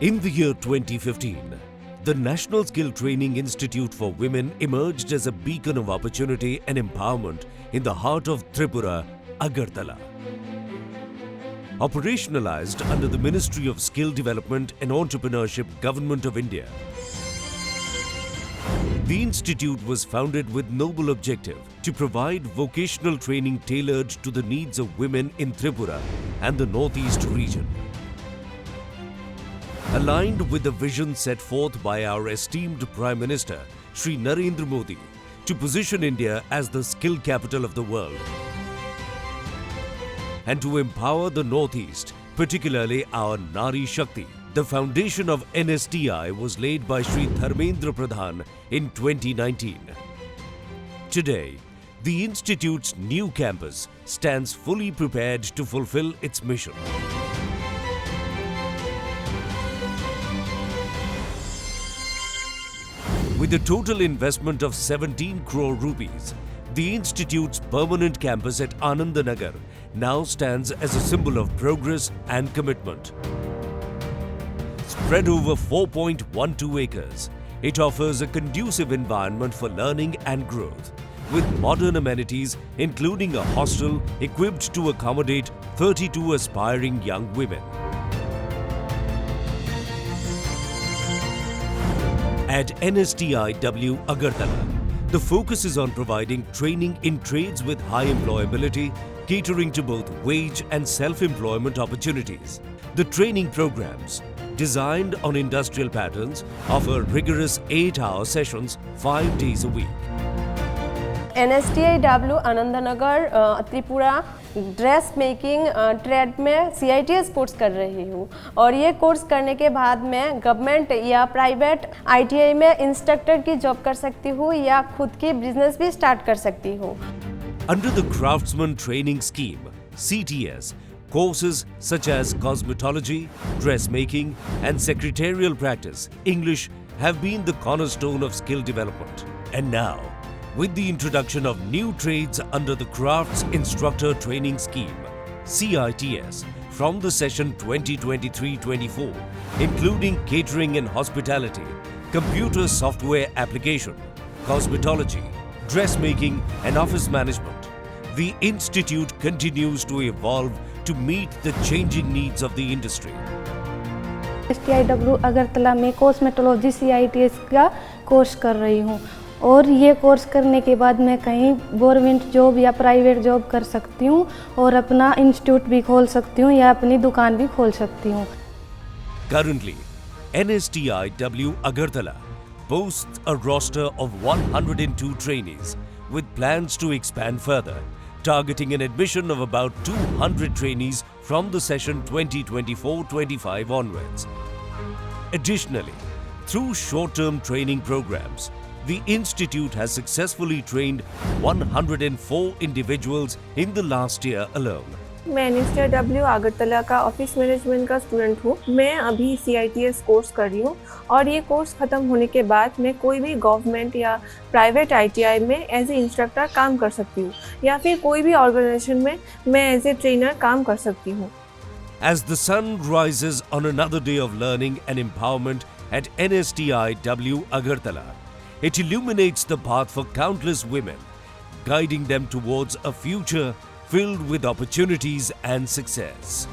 In the year 2015, the National Skill Training Institute for Women emerged as a beacon of opportunity and empowerment in the heart of Tripura, Agartala. Operationalized under the Ministry of Skill Development and Entrepreneurship, Government of India, the institute was founded with noble objective to provide vocational training tailored to the needs of women in Tripura and the Northeast region. Aligned with the vision set forth by our esteemed Prime Minister, Shri Narendra Modi, to position India as the skill capital of the world and to empower the Northeast, particularly our Nari Shakti. The foundation of NSTI was laid by Shri Dharmendra Pradhan in 2019. Today, the Institute's new campus stands fully prepared to fulfill its mission. With a total investment of 17 crore rupees, the Institute's permanent campus at Anandanagar now stands as a symbol of progress and commitment. Spread over 4.12 acres, it offers a conducive environment for learning and growth, with modern amenities including a hostel equipped to accommodate 32 aspiring young women. At NSTIW Agartala, the focus is on providing training in trades with high employability, catering to both wage and self-employment opportunities. The training programs, designed on industrial patterns, offer rigorous 8-hour sessions 5 days a week. NSTIW Anandnagar Tripura dress making trade में CITS course कर रही हूँ और ये course करने के बाद मैं गवर्नमेंट या प्राइवेट ITI में इंस्ट्रक्टर की जॉब कर सकती हूँ या खुद की बिजनेस भी स्टार्ट कर सकती हूँ. Under the Craftsman Training Scheme, CTS, courses such as cosmetology, dressmaking and secretarial practice, English have been the cornerstone of skill development. And now, with the introduction of new trades under the Crafts Instructor Training Scheme, CITS, from the session 2023-24, including catering and hospitality, computer software application, cosmetology, dressmaking and office management, the Institute continues to evolve to meet the changing needs of the industry. NSTIW Agartala में cosmetology CITS का course कर रही हूँ और ये course करने के बाद मैं कहीं गवर्नमेंट जॉब या प्राइवेट जॉब कर सकती हूँ और अपना इंस्टीट्यूट भी खोल सकती हूँ या अपनी दुकान भी खोल सकती हूँ. Currently, NSTIW Agartala boasts a roster of 102 trainees with plans to expand further, targeting an admission of about 200 trainees from the session 2024-25 onwards. Additionally, through short-term training programs, the Institute has successfully trained 104 individuals in the last year alone. मैं NSTIW Agartala का office management का student हूँ. मैं अभी CITS course कर रही हूँ और ये कोर्स ख़त्म होने के बाद मैं कोई भी गवर्नमेंट या प्राइवेट ITI में एज ए इंस्ट्रक्टर काम कर सकती हूँ या फिर कोई भी ऑर्गेनाइजेशन में मैं एज ए ट्रेनर काम कर सकती हूँ. As the sun rises on another day of learning and empowerment at NSTIW Agartala, it illuminates the path for countless women, guiding them towards a future filled with opportunities and success.